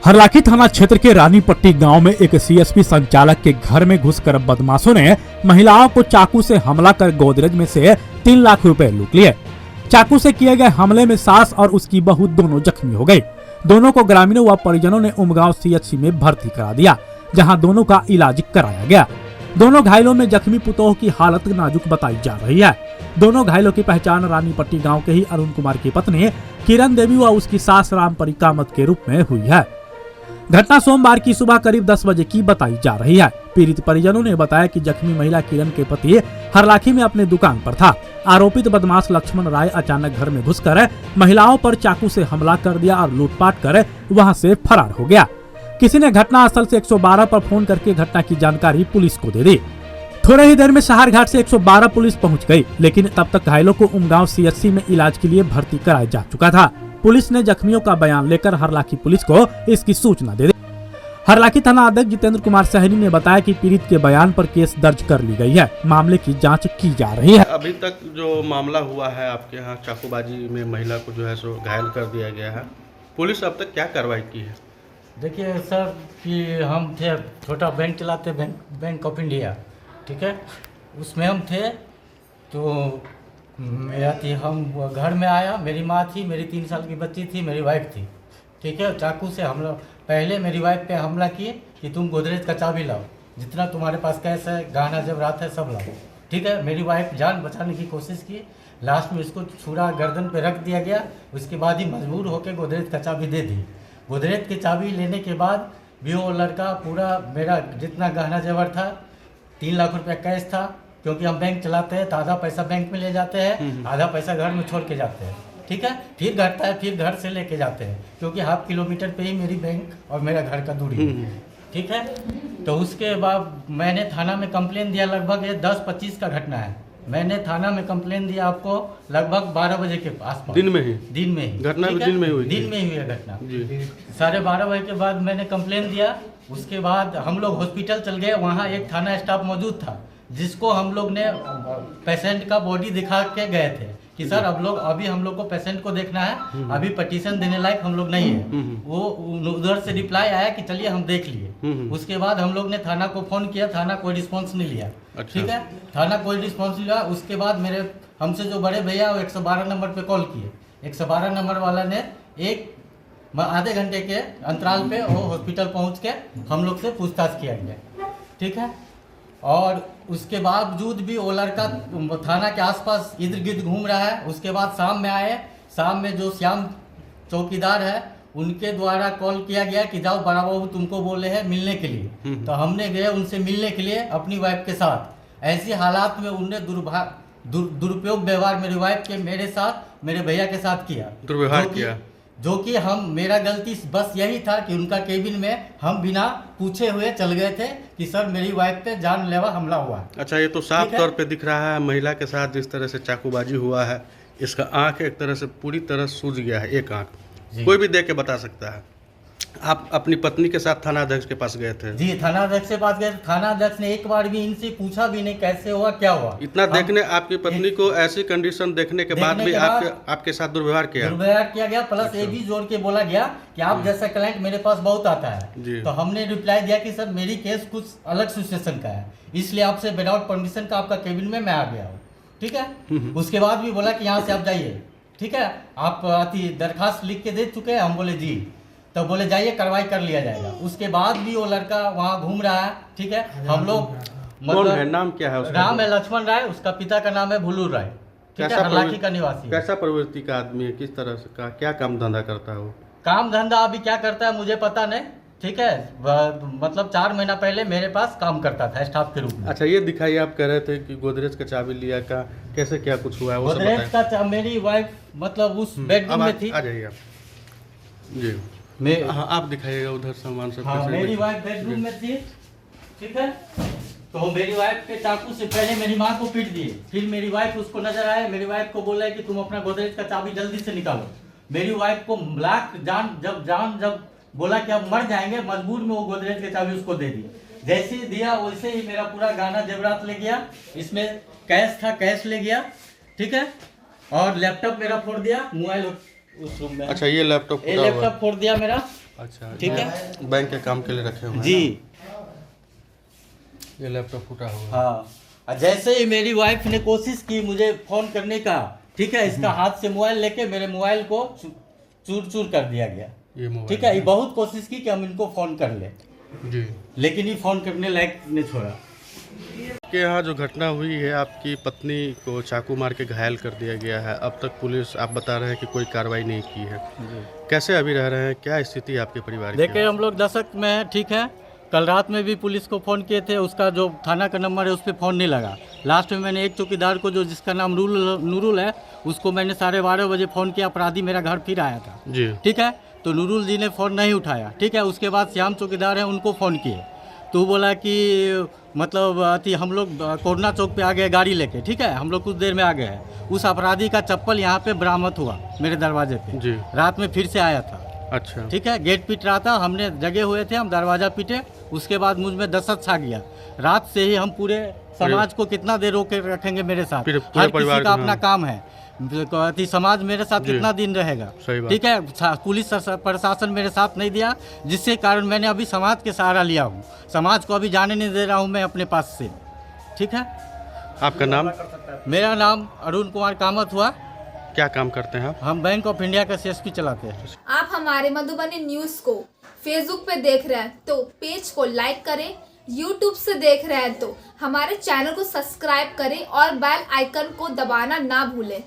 हरलाखी थाना क्षेत्र के रानीपट्टी गांव में एक सीएसपी संचालक के घर में घुसकर बदमाशों ने महिलाओं को चाकू से हमला कर गोदरेज में से 3 लाख रुपए लूट लिए। चाकू से किए गए हमले में सास और उसकी बहू दोनों जख्मी हो गयी। दोनों को ग्रामीणों व परिजनों ने उमगांव सीएचसी में भर्ती करा दिया, जहां दोनों का इलाज कराया गया। दोनों घायलों में जख्मी पुतोह की हालत नाजुक बताई जा रही है। दोनों घायलों की पहचान रानीपट्टी गांव के ही अरुण कुमार की पत्नी किरण देवी व उसकी सास रामपरी कामत के रूप में हुई है। घटना सोमवार की सुबह करीब 10 बजे की बताई जा रही है। पीड़ित परिजनों ने बताया कि जख्मी महिला किरण के पति हरलाखी में अपने दुकान पर था। आरोपित बदमाश लक्ष्मण राय अचानक घर में घुसकर महिलाओं पर चाकू से हमला कर दिया और लूटपाट कर वहां से फरार हो गया। किसी ने घटना स्थल से 112 पर फोन करके घटना की जानकारी पुलिस को दे दी। थोड़े ही देर में शहर घाट से 112 पुलिस पहुंच गई, लेकिन तब तक घायलों को उमगांव सीएचसी में इलाज के लिए भर्ती कराया जा चुका था। पुलिस ने जख्मियों का बयान लेकर हरलाखी पुलिस को इसकी सूचना दे दी। हरलाखी थाना अध्यक्ष जितेंद्र कुमार सहनी ने बताया कि पीड़ित के बयान पर केस दर्ज कर ली गई है। मामले की जांच की जा रही है। अभी तक जो मामला हुआ है आपके यहाँ चाकूबाजी में महिला को जो है सो घायल कर दिया गया है, पुलिस अब तक क्या कार्रवाई की है? देखिए सर कि हम थे छोटा बैंक चलाते, बैंक ऑफ इंडिया, ठीक है, उसमें हम थे। तो मेरा थी, हम घर में आया, मेरी माँ थी, मेरी 3 साल की बच्ची थी, मेरी वाइफ थी, ठीक है। चाकू से हमला, पहले मेरी वाइफ पे हमला किए कि तुम गोदरेज का चाबी लाओ, जितना तुम्हारे पास कैश है, गहना जेवरात है, सब लाओ, ठीक है। मेरी वाइफ जान बचाने की कोशिश की, लास्ट में इसको छुरा गर्दन पे रख दिया गया। उसके बाद ही मजबूर होकर गोदरेज का चाबी दे दी। गोदरेज की चाबी लेने के बाद भी वो लड़का पूरा मेरा जितना गहना जेवर था, 3 लाख रुपया कैश था, क्योंकि हम बैंक चलाते हैं तो आधा पैसा बैंक में ले जाते हैं, आधा पैसा घर में छोड़ के जाते हैं, ठीक है। फिर घटता है, फिर घर से लेके जाते हैं, क्योंकि ½ किलोमीटर पे ही मेरी बैंक और मेरा घर का दूरी है, ठीक है। तो उसके बाद मैंने थाना में कंप्लेन दिया। लगभग ये 10-25 का घटना है। मैंने थाना में कंप्लेन दिया आपको लगभग 12 बजे के आसपास। दिन में ही घटना दिन में हुई? दिन में ही हुई घटना। 12:30 बजे के बाद मैंने कंप्लेन दिया। उसके बाद हम लोग हॉस्पिटल चल गए। वहाँ एक थाना स्टाफ मौजूद था, जिसको हम लोग ने पेशेंट का बॉडी दिखा के गए थे कि सर अभी हम लोग को पेशेंट को देखना है, अभी पटिशन देने लायक हम लोग नहीं है। वो उधर से रिप्लाई आया कि चलिए हम देख लिए। उसके बाद हम लोग ने थाना को फोन किया, थाना कोई रिस्पॉन्स नहीं लिया, ठीक है। थाना कोई रिस्पॉन्स लिया। उसके बाद मेरे हमसे जो बड़े भैया वो 112 नंबर पे कॉल किए। 112 नंबर वाला ने आधे घंटे के अंतराल पे वो हॉस्पिटल पहुँच के हम लोग से पूछताछ किया गया, ठीक है। और उसके बावजूद भी वो लड़का थाना के आसपास इर्द गिर्द घूम रहा है। उसके बाद शाम में आए, शाम में जो श्याम चौकीदार है उनके द्वारा कॉल किया गया कि जाओ बड़ा बाबू तुमको बोले हैं मिलने के लिए। तो हमने गए उनसे मिलने के लिए अपनी वाइफ के साथ। ऐसी हालात में उनने दुरुपयोग व्यवहार मेरी वाइफ के मेरे साथ, मेरे भैया के साथ किया, दुर्व्यवहार किया, जो कि मेरा गलती बस यही था कि उनका केबिन में हम बिना पूछे हुए चल गए थे कि सर मेरी वाइफ पे जानलेवा हमला हुआ। अच्छा, ये तो साफ तौर पे दिख रहा है महिला के साथ जिस तरह से चाकूबाजी हुआ है, इसका आंख एक तरह से पूरी तरह सूज गया है, एक आंख। कोई भी देख के बता सकता है। आप अपनी पत्नी के साथ थाना अध्यक्ष के पास गए थे? जी, थाना अध्यक्ष के पास गए। थाना अध्यक्ष ने एक बार भी इनसे पूछा भी नहीं कैसे हुआ, क्या हुआ। इतना देखने, आपकी पत्नी को ऐसी कंडीशन देखने के बाद भी आपके साथ दुर्व्यवहार किया गया। प्लस ये भी जोड़ के बोला गया कि आप जैसा क्लाइंट मेरे पास बहुत आता है। तो हमने रिप्लाई दिया कि सर मेरी केस कुछ अलग सिचुएशन का है, इसलिए आपसे विदाउट परमिशन का आपका केबिन में मैं आ गया हूँ, ठीक है। उसके बाद भी बोला कि यहाँ से आप जाइए, ठीक है, आप दरखास्त लिख के दे चुके हैं। हम बोले जी, तो बोले जाइए कार्रवाई कर लिया जाएगा। उसके बाद भी वो लड़का वहाँ घूम रहा है, ठीक है। हम लोग कौन है, नाम क्या है उसका? नाम है लक्ष्मण राय, उसका पिता का नाम है भुल्लू राय, ठीक है, हरलाखी का निवासी। कैसा प्रवृत्ति का आदमी है, किस तरह से का क्या काम धंधा करता है वो? काम धंधा अभी क्या करता है मुझे पता नहीं, ठीक है। मतलब 4 महीना पहले मेरे पास काम करता था स्टाफ के रूप में। अच्छा, ये दिखाइए, आप कह रहे थे कि गोदरेज का चाबी लिया, का कैसे क्या कुछ हुआ है? गोदरेज का मेरी वाइफ मतलब उस बेडरूम में थी। आ जाइए आप जी, आप दिखाइएगा उधर सामान सब। हाँ, मेरी वाइफ बेडरूम में थी, ठीक है। तो मेरी वाइफ के चाकू से पहले मेरी माँ को पीट दिए। फिर मेरी वाइफ उसको नजर आया, मेरी वाइफ को बोला कि तुम अपना गोदरेज का चाबी जल्दी से निकालो। मेरी वाइफ को जब बोला कि अब मर जाएंगे, मजबूर में वो गोदरेज की चाबी उसको दे दी। जैसे ही दिया वैसे ही मेरा पूरा गहना जेवरात ले गया। इसमें कैश था, कैश ले गया, ठीक है। और लैपटॉप मेरा फोड़ दिया, मोबाइल उस रूम में। अच्छा, ये लैपटॉप फोड़ दिया मेरा। अच्छा, ठीक है, बैंक के काम के लिए रखे हुए हैं जी। ये लैपटॉप फूटा हुआ। हाँ, और जैसे ही मेरी वाइफ ने कोशिश की मुझे फोन करने का, ठीक है, इसका हाथ से मोबाइल लेके मेरे मोबाइल को चूर चूर कर दिया गया। ये मोबाइल, ठीक है, ये बहुत कोशिश की कि हम इनको फोन कर ले, जी, लेकिन ये फोन करने लायक नहीं छोड़ा। आपके यहाँ जो घटना हुई है, आपकी पत्नी को चाकू मार के घायल कर दिया गया है, अब तक पुलिस आप बता रहे हैं कि कोई कार्रवाई नहीं की है, कैसे अभी रह रहे हैं, क्या स्थिति है आपके परिवार की? देखिए, हम लोग दशक में हैं, ठीक है, कल रात में भी पुलिस को फ़ोन किए थे, उसका जो थाना का नंबर है उस पर फ़ोन नहीं लगा। लास्ट में मैंने एक चौकीदार को, जो जिसका नाम नूरुल है, उसको मैंने 12:30 बजे फ़ोन किया, अपराधी मेरा घर फिर आया था, जी, ठीक है, तो नूरुल जी ने फ़ोन नहीं उठाया, ठीक है। उसके बाद श्याम चौकीदार हैं, उनको फ़ोन किए, तो बोला कि मतलब अति हम लोग कोरना चौक पे आ गए गाड़ी लेके, ठीक है, हम लोग कुछ देर में आ गए हैं। उस अपराधी का चप्पल यहाँ पे बरामद हुआ मेरे दरवाजे पे, जी, रात में फिर से आया था, अच्छा, ठीक है, गेट पीट रहा था, हमने जगे हुए थे, हम दरवाज़ा पीटे, उसके बाद मुझ में दहशत छा गया। रात से ही हम पूरे समाज को कितना देर रोके रखेंगे मेरे साथ, हर किसी का अपना काम है, समाज मेरे साथ कितना दिन रहेगा, ठीक है। पुलिस प्रशासन मेरे साथ नहीं दिया, जिसके कारण मैंने अभी समाज के सहारा लिया हूँ, समाज को अभी जाने नहीं दे रहा हूँ मैं अपने पास से, ठीक है। आपका नाम? मेरा नाम अरुण कुमार कामत हुआ। क्या काम करते हैं आप? हम बैंक ऑफ इंडिया का CSP चलाते हैं। आप हमारे मधुबनी न्यूज को फेसबुक पे देख रहे हैं तो पेज को लाइक करें, यूट्यूब से देख रहे हैं तो हमारे चैनल को सब्सक्राइब करें और बेल आइकन को दबाना ना भूलें।